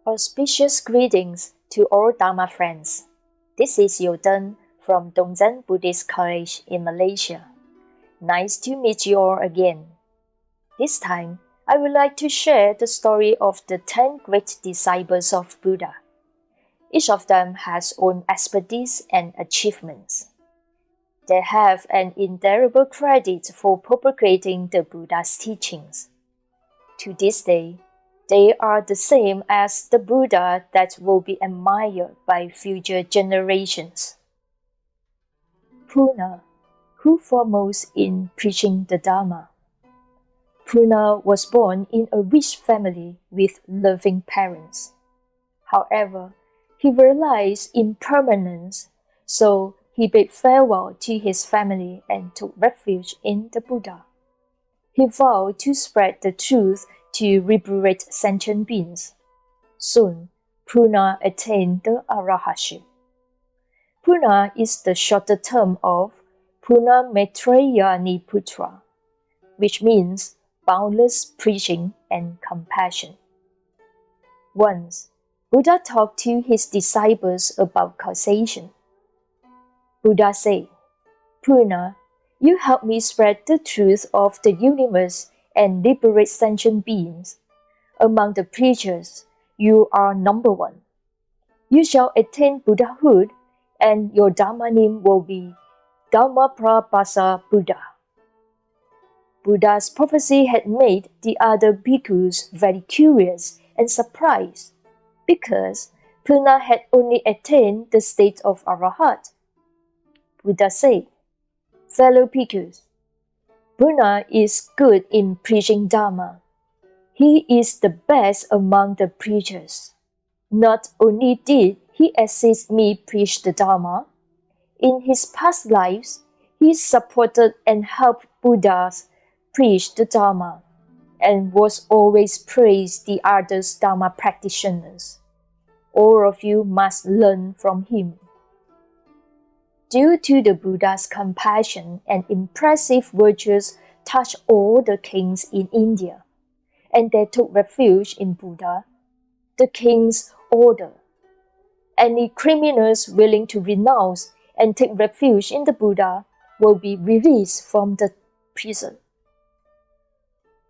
Auspicious greetings to all Dharma friends. This is You Deng from Dongzhen Buddhist College in Malaysia. Nice to meet you all again. This time, I would like to share the story of the 10 great disciples of Buddha. Each of them has own expertise and achievements. They have an indelible credit for propagating the Buddha's teachings. To this day, they are the same as the Buddha that will be admired by future generations. Purna, who foremost in preaching the Dharma. Purna was born in a rich family with loving parents. However, he realized impermanence, so he bade farewell to his family and took refuge in the Buddha. He vowed to spread the truth to liberate sentient beings. Soon, Purna attained the Arahatship. Purna is the shorter term of Purna Maitreya Niputra, which means boundless preaching and compassion. Once, Buddha talked to his disciples about causation. Buddha said, "Purna, you help me spread the truth of the universe and liberate sentient beings. Among the preachers, you are number one. You shall attain Buddhahood, and your Dharma name will be Dhammaprabhasa Buddha." Buddha's prophecy had made the other bhikkhus very curious and surprised, because Purna had only attained the state of Arahat. Buddha said, "Fellow bhikkhus, Purna is good in preaching Dharma. He is the best among the preachers. Not only did he assist me preach the Dharma, in his past lives, he supported and helped Buddhas preach the Dharma, and was always praised the other Dharma practitioners. All of you must learn from him." Due to the Buddha's compassion and impressive virtues touched all the kings in India, and they took refuge in Buddha, the kings ordered any criminals willing to renounce and take refuge in the Buddha will be released from the prison.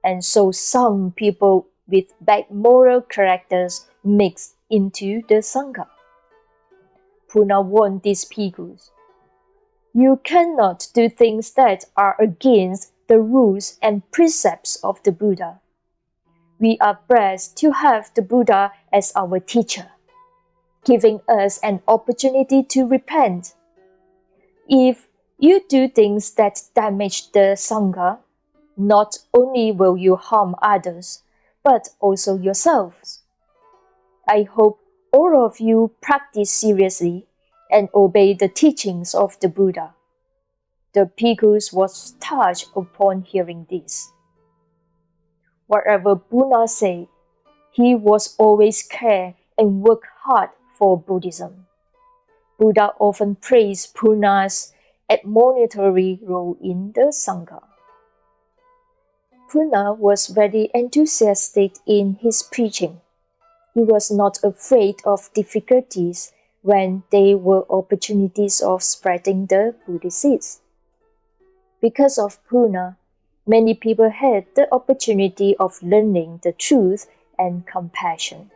And so some people with bad moral characters mixed into the Sangha. Purna warned these bhikkhus, "You cannot do things that are against the rules and precepts of the Buddha. We are blessed to have the Buddha as our teacher, giving us an opportunity to repent. If you do things that damage the Sangha, not only will you harm others, but also yourselves. I hope all of you practice seriously and obey the teachings of the Buddha." The bhikkhus was touched upon hearing this. Whatever Purna said, he was always care and worked hard for Buddhism. Buddha often praised Purna's admonitory role in the Sangha. Purna was very enthusiastic in his preaching. He was not afraid of difficulties when there were opportunities of spreading the Buddhist seeds. Because of Purna, many people had the opportunity of learning the truth and compassion.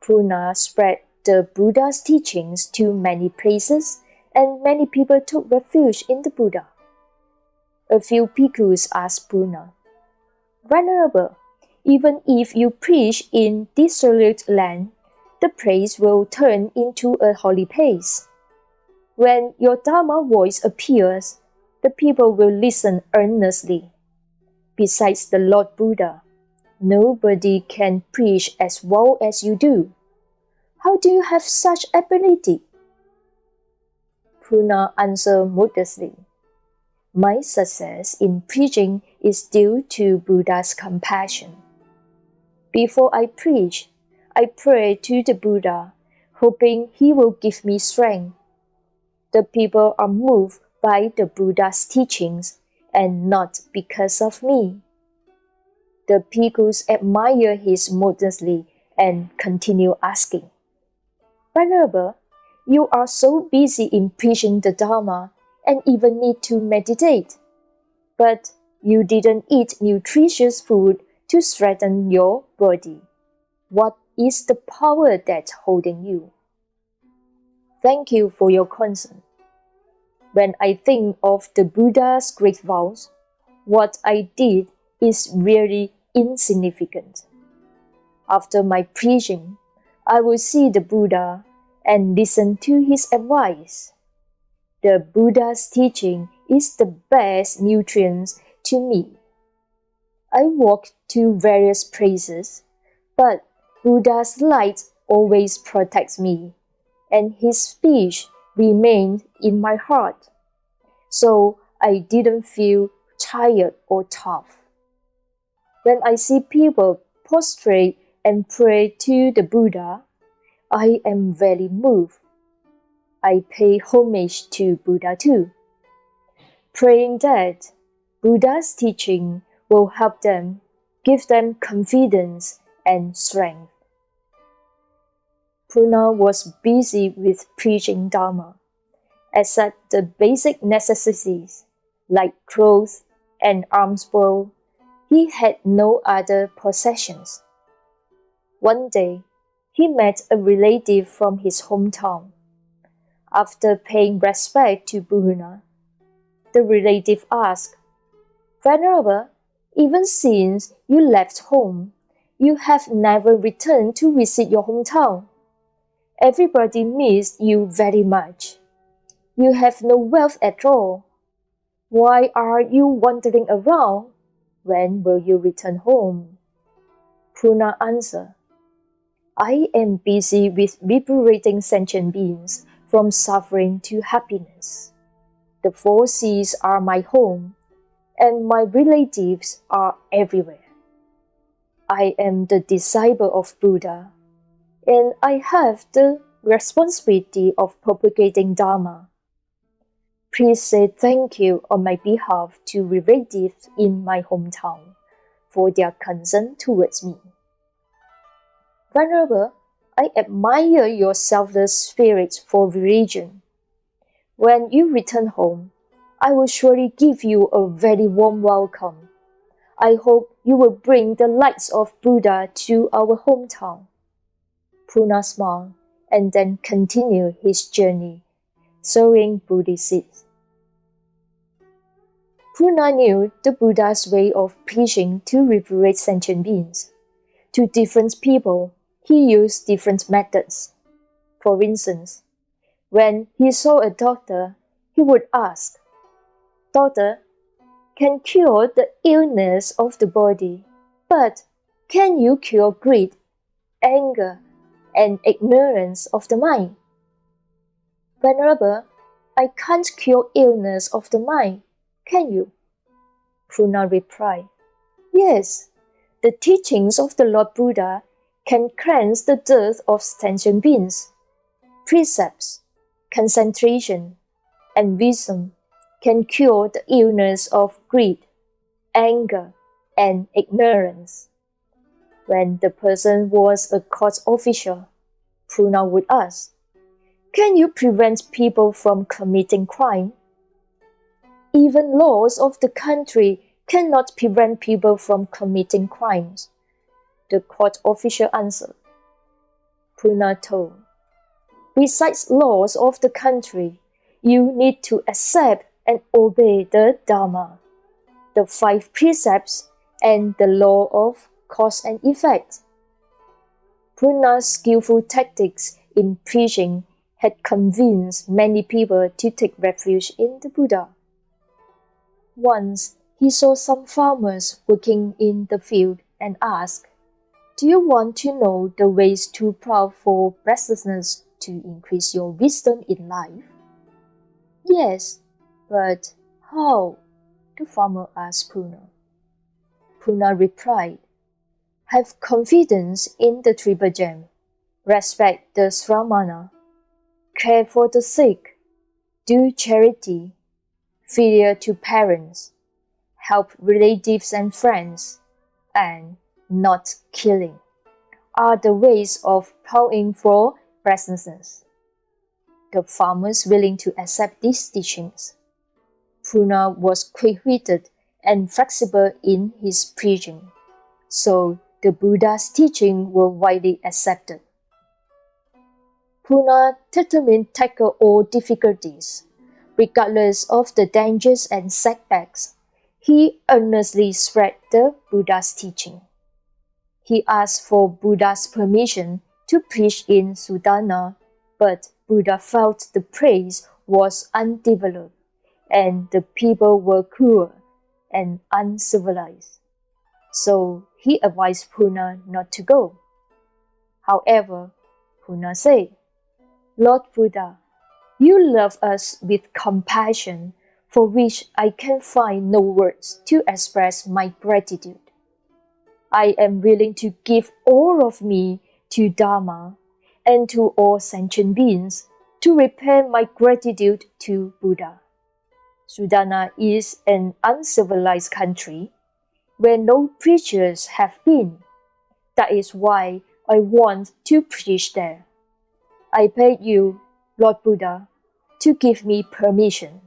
Purna spread the Buddha's teachings to many places, and many people took refuge in the Buddha. A few bhikkhus asked Purna, "Venerable, even if you preach in desolate land, the place will turn into a holy place. When your Dharma voice appears, the people will listen earnestly. Besides the Lord Buddha, nobody can preach as well as you do. How do you have such ability?" Purna answered modestly, "My success in preaching is due to Buddha's compassion. Before I preach, I pray to the Buddha, hoping he will give me strength. The people are moved by the Buddha's teachings and not because of me." The bhikkhus admire his modesty and continued asking, Venerable, you are so busy in preaching the Dharma and even need to meditate, but you didn't eat nutritious food to strengthen your body. What is the power that's holding you? Thank you for your concern. When I think of the Buddha's great vows, what I did is really insignificant. After my preaching, I will see the Buddha and listen to his advice. The Buddha's teaching is the best nutrients to me. I walk to various places, but Buddha's light always protects me, and his speech remained in my heart, so I didn't feel tired or tough. When I see people prostrate and pray to the Buddha, I am very moved. I pay homage to Buddha too, praying that Buddha's teaching will help them, give them confidence and strength. Purna was busy with preaching Dharma, except the basic necessities like clothes and alms bowl. He had no other possessions. One day, he met a relative from his hometown. After paying respect to Purna, the relative asked, Venerable, even since you left home, you have never returned to visit your hometown. Everybody missed you very much. You have no wealth at all. Why are you wandering around? When will you return home? Purna answered, I am busy with liberating sentient beings from suffering to happiness. The four seas are my home, and my relatives are everywhere. I am the disciple of Buddha, and I have the responsibility of propagating Dharma. Please say thank you on my behalf to relatives in my hometown for their concern towards me. Venerable, I admire your selfless spirit for religion. When you return home, I will surely give you a very warm welcome. I hope you will bring the lights of Buddha to our hometown. Purna smiled and then continued his journey, sowing Buddhist seeds. Purna knew the Buddha's way of preaching to liberate sentient beings. To different people, he used different methods. For instance, when he saw a doctor, he would ask, Doctor, can cure the illness of the body, but can you cure greed, anger, and ignorance of the mind? Venerable, I can't cure illness of the mind, can you? Purna replied, Yes, the teachings of the Lord Buddha can cleanse the dirt of sentient beings. Precepts, concentration, and wisdom can cure the illness of greed, anger, and ignorance. When the person was a court official, Purna would ask, Can you prevent people from committing crime? Even laws of the country cannot prevent people from committing crimes. The court official answered. Purna told, Besides laws of the country, you need to accept and obey the Dharma, the 5 precepts, and the law of cause and effect. Purna's skillful tactics in preaching had convinced many people to take refuge in the Buddha. Once, he saw some farmers working in the field and asked, Do you want to know the ways to plow for restlessness to increase your wisdom in life? Yes, but how? The farmer asked Purna. Purna replied, Have confidence in the Triple Gem, respect the Sramana, care for the sick, do charity, filial to parents, help relatives and friends, and not killing are the ways of plowing for restlessness. The farmers willing to accept these teachings. Purna was quick-witted and flexible in his preaching, so the Buddha's teachings were widely accepted. Purna determined to tackle all difficulties, regardless of the dangers and setbacks. He earnestly spread the Buddha's teaching. He asked for Buddha's permission to preach in Sudana, but Buddha felt the place was undeveloped and the people were cruel and uncivilized. So he advised Purna not to go. However, Purna said, "Lord Buddha, you love us with compassion, for which I can find no words to express my gratitude. I am willing to give all of me to Dharma and to all sentient beings to repay my gratitude to Buddha. Sudana is an uncivilized country where no preachers have been. That is why I want to preach there. I beg you, Lord Buddha, to give me permission."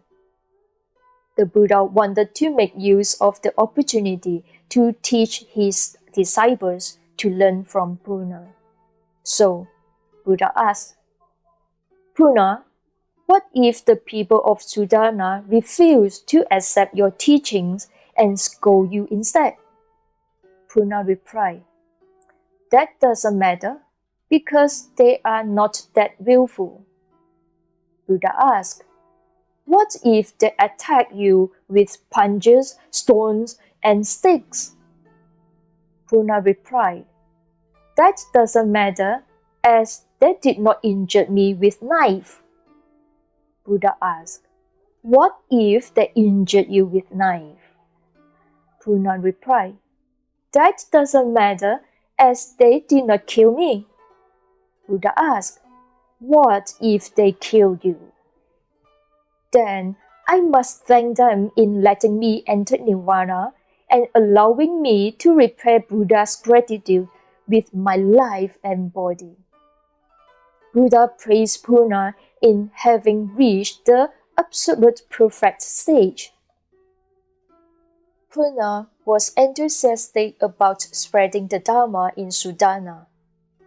The Buddha wanted to make use of the opportunity to teach his disciples to learn from Purna. So, Buddha asked, "Purna, what if the people of Sudana refuse to accept your teachings and scold you instead?" Purna replied, "That doesn't matter, because they are not that willful." Buddha asked, "What if they attack you with punches, stones, and sticks?" Purna replied, "That doesn't matter, as they did not injure me with knife." Buddha asked, "What if they injured you with knife?" Purna replied, "That doesn't matter, as they did not kill me." Buddha asked, "What if they killed you?" "Then I must thank them in letting me enter Nirvana and allowing me to repay Buddha's gratitude with my life and body." Buddha praised Purna in having reached the absolute perfect stage. Purna was enthusiastic about spreading the Dharma in Sudana.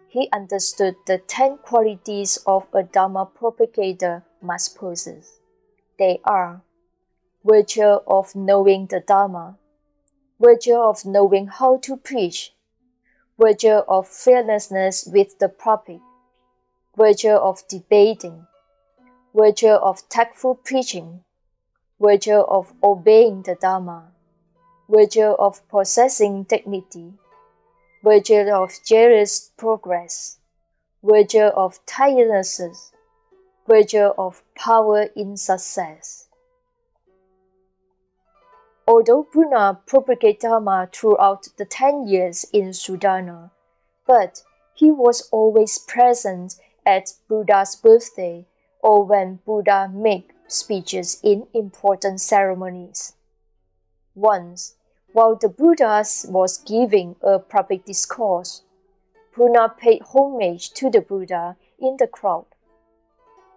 He understood the 10 qualities of a Dharma propagator must possess. They are: virtue of knowing the Dharma, virtue of knowing how to preach, virtue of fearlessness with the public, virtue of debating, virtue of tactful preaching, virtue of obeying the Dharma, virtue of possessing dignity, virtue of jealous progress, virtue of tirelessness, virtue of power in success. Although Purna propagated Dharma throughout the 10 years in Sudana, but he was always present at Buddha's birthday or when Buddha made speeches in important ceremonies. Once, while the Buddha was giving a public discourse, Purna paid homage to the Buddha in the crowd.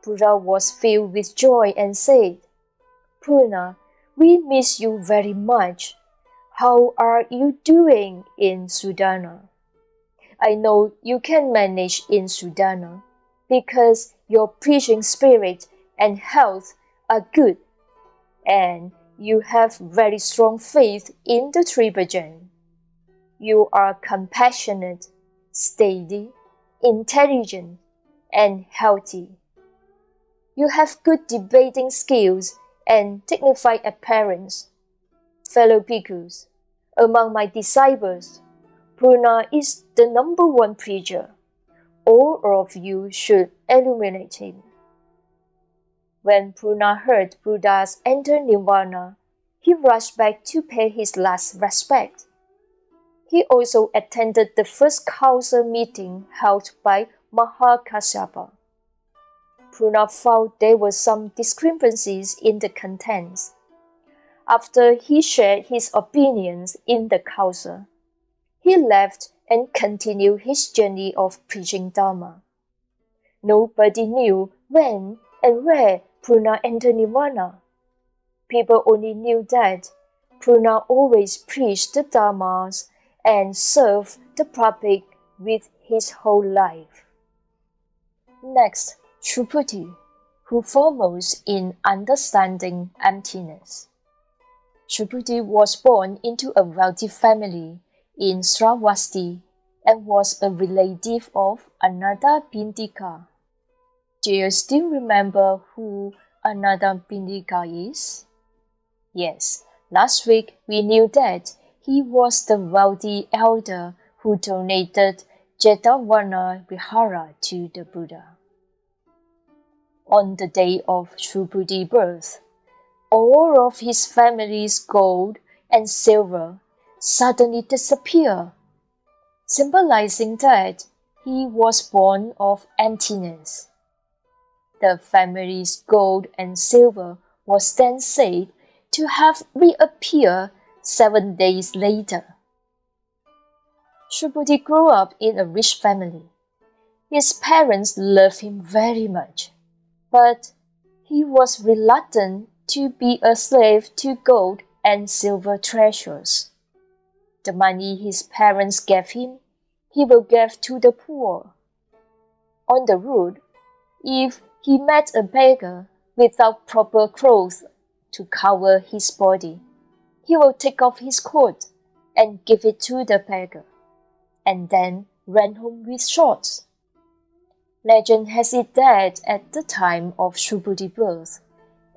Buddha was filled with joy and said, "Purna, we miss you very much. How are you doing in Sudana? I know you can manage in Sudana because your preaching spirit and health are good, and you have very strong faith in the Tripajan. You are compassionate, steady, intelligent, and healthy. You have good debating skills and dignified appearance. Fellow bhikkhus, among my disciples, Purna is the #1 preacher. All of you should illuminate him." When Purna heard Buddha's enter Nirvana, he rushed back to pay his last respect. He also attended the first council meeting held by Mahakassapa. Purna found there were some discrepancies in the contents. After he shared his opinions in the council, he left and continued his journey of preaching Dharma. Nobody knew when and where Purna entered Nirvana. People only knew that Purna always preached the Dharmas and served the public with his whole life. Next, Subhuti, who foremost in understanding emptiness. Subhuti was born into a wealthy family in Sravasti and was a relative of Ananda Bindika. Do you still remember who Ananda Bindika is? Yes, last week we knew that he was the wealthy elder who donated Jetavana Vihara to the Buddha. On the day of Subhuti's birth, all of his family's gold and silver suddenly disappeared, symbolizing that he was born of emptiness. The family's gold and silver was then said to have reappeared 7 days later. Subhuti grew up in a rich family. His parents loved him very much, but he was reluctant to be a slave to gold and silver treasures. The money his parents gave him, he will give to the poor. On the road, if he met a beggar without proper clothes to cover his body, he will take off his coat and give it to the beggar, and then ran home with shorts. Legend has it that at the time of Subhuti's birth,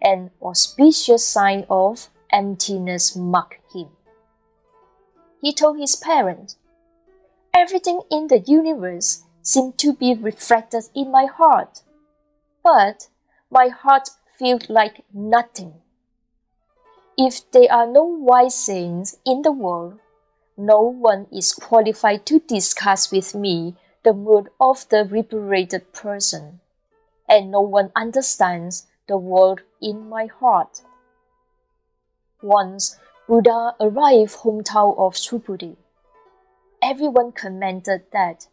an auspicious sign of emptiness marked him. He told his parents, "Everything in the universe seemed to be reflected in my heart, but my heart feels like nothing. If there are no wise saints in the world, no one is qualified to discuss with me the mood of the liberated person, and no one understands the world in my heart." Once Buddha arrived hometown of Subhuti. Everyone commented that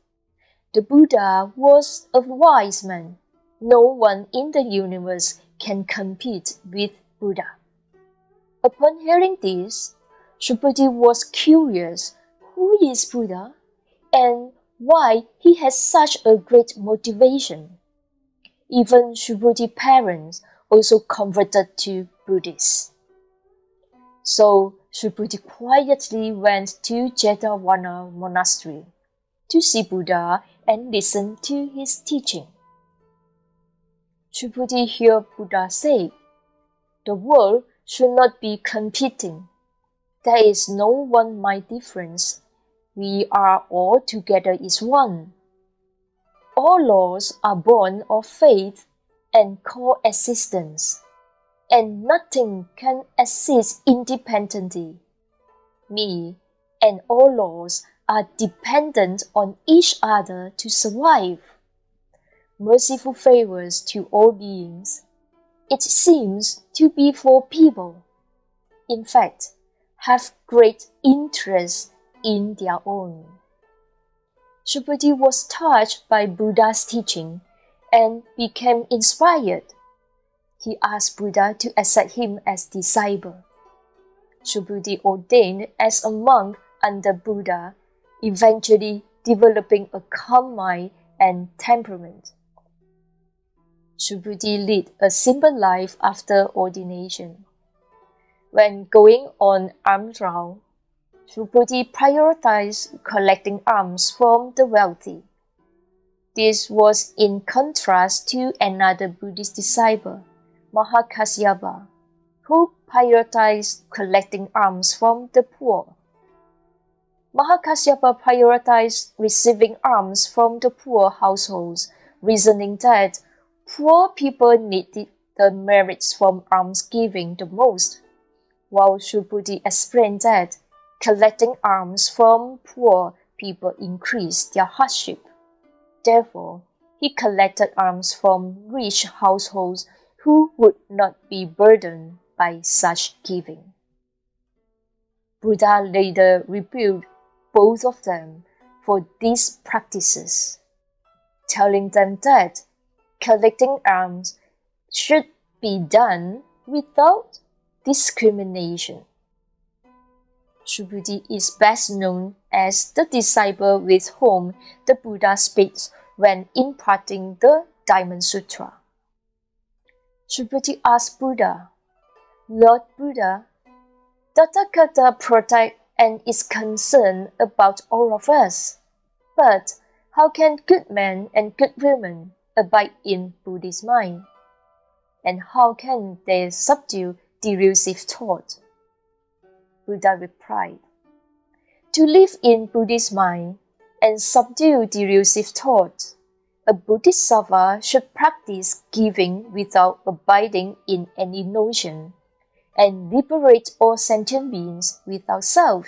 the Buddha was a wise man. No one in the universe can compete with Buddha. Upon hearing this, Subhuti was curious who is Buddha and why he has such a great motivation. Even Subhuti's parents also converted to Buddhists. So Subhuti quietly went to Jetavana monastery to see Buddha and listen to his teaching. Subhuti heard Buddha say, "The world should not be competing. There is no one mind difference. We are all together is one. All laws are born of faith and coexistence, and nothing can exist independently. Me and all laws are dependent on each other to survive. Merciful favors to all beings. It seems to be for people, in fact, have great interest in their own." Subhuti was touched by Buddha's teaching and became inspired. He asked Buddha to accept him as disciple. Subhuti ordained as a monk under Buddha, eventually developing a calm mind and temperament. Subhuti led a simple life after ordination. When going on alms round, Subhuti prioritized collecting alms from the wealthy. This was in contrast to another Buddhist disciple, Mahakasyapa, who prioritized collecting alms from the poor. Mahakasyapa prioritized receiving alms from the poor households, reasoning that poor people needed the merits from almsgiving the most, while Subhuti explained that collecting alms from poor people increased their hardship. Therefore, he collected alms from rich households who would not be burdened by such giving. Buddha later rebuked both of them for these practices, telling them that collecting alms should be done without discrimination. Subhuti is best known as the disciple with whom the Buddha speaks when imparting the Diamond Sutra. Subhuti asked Buddha, "Lord Buddha, Tathagata protects and is concerned about all of us, but how can good men and good women abide in Buddhist mind? And how can they subdue delusive thought?" Buddha replied, "To live in Buddhist mind and subdue delusive thought, a Bodhisattva should practice giving without abiding in any notion, and liberate all sentient beings without self."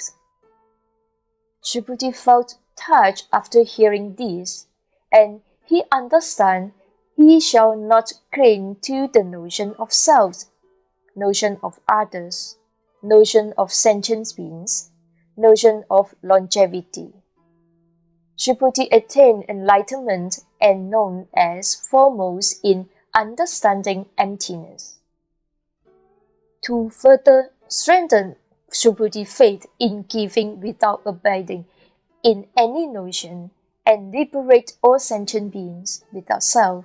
Subhuti felt touched after hearing this, and he understood he shall not cling to the notion of self, notion of others, notion of sentient beings, notion of longevity. Subhuti attained enlightenment and known as foremost in understanding emptiness. To further strengthen Subhuti's faith in giving without abiding in any notion and liberate all sentient beings without self,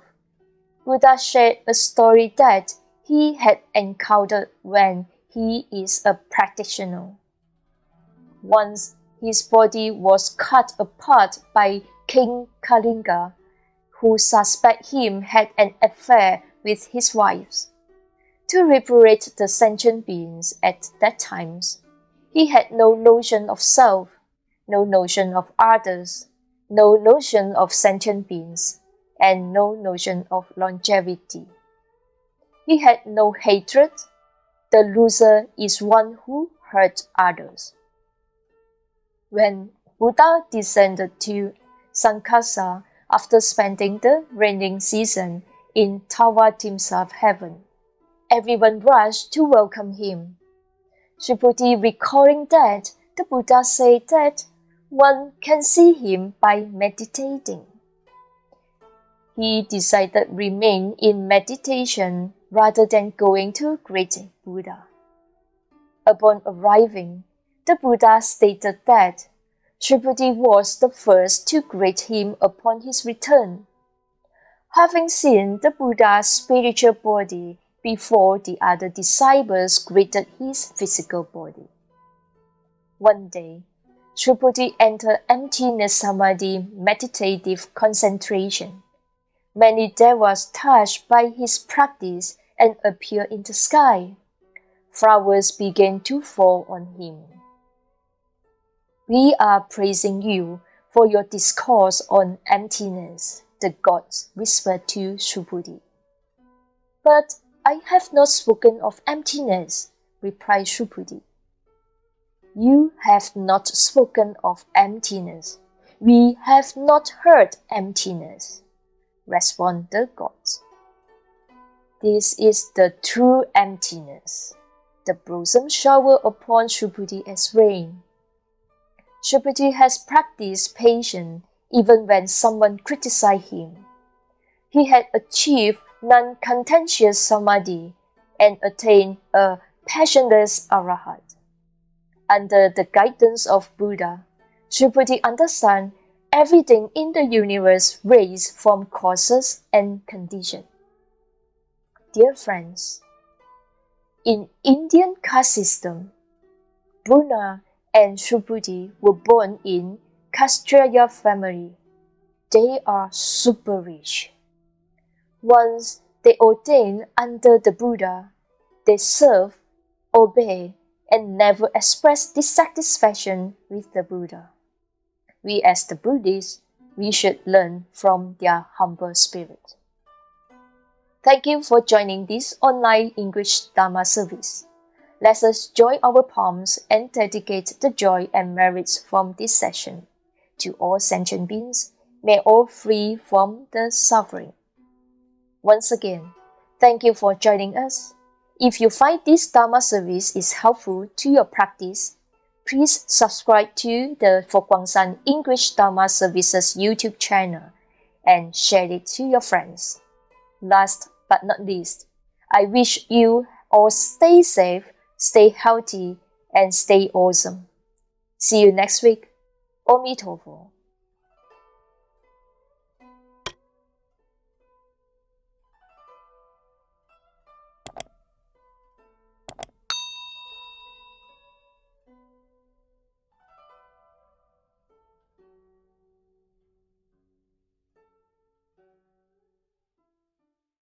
Buddha shared a story that he had encountered when he is a practitioner. Once his body was cut apart by King Kalinga, who suspected him had an affair with his wives. To liberate the sentient beings at that time, he had no notion of self, no notion of others, no notion of sentient beings, and no notion of longevity. He had no hatred. The loser is one who hurt others. When Buddha descended to Sankasa after spending the rainy season in Tawatimsa heaven, everyone rushed to welcome him. Subhuti, recalling that the Buddha said that one can see him by meditating. He decided to remain in meditation rather than going to greet Buddha. Upon arriving, the Buddha stated that Subhuti was the first to greet him upon his return, having seen the Buddha's spiritual body before the other disciples greeted his physical body. One day, Subhuti entered emptiness samadhi meditative concentration. Many devas touched by his practice and appeared in the sky. Flowers began to fall on him. "We are praising you for your discourse on emptiness," the gods whispered to Subhuti. "But I have not spoken of emptiness," replied Subhuti. "You have not spoken of emptiness. We have not heard emptiness," respond the gods. "This is the true emptiness." The blossom showered upon Subhuti as rain. Subhuti has practiced patience even when someone criticized him. He had achieved non-contentious samadhi and attained a passionless arahat. Under the guidance of Buddha, Subhuti understands everything in the universe raised from causes and conditions. Dear friends, in Indian caste system, Purna and Subhuti were born in Kshatriya family. They are super rich. Once they ordained under the Buddha, they serve, obey, and never express dissatisfaction with the Buddha. We as the Buddhists, we should learn from their humble spirit. Thank you for joining this online English Dharma service. Let us join our palms and dedicate the joy and merits from this session to all sentient beings. May all free from the suffering. Once again, thank you for joining us. If you find this Dharma service is helpful to your practice, Please subscribe to the For Guang English Dharma Services YouTube channel and share it to your friends. Last but not least, I wish you all stay safe, stay healthy, and stay awesome. See you next week. Amitofo.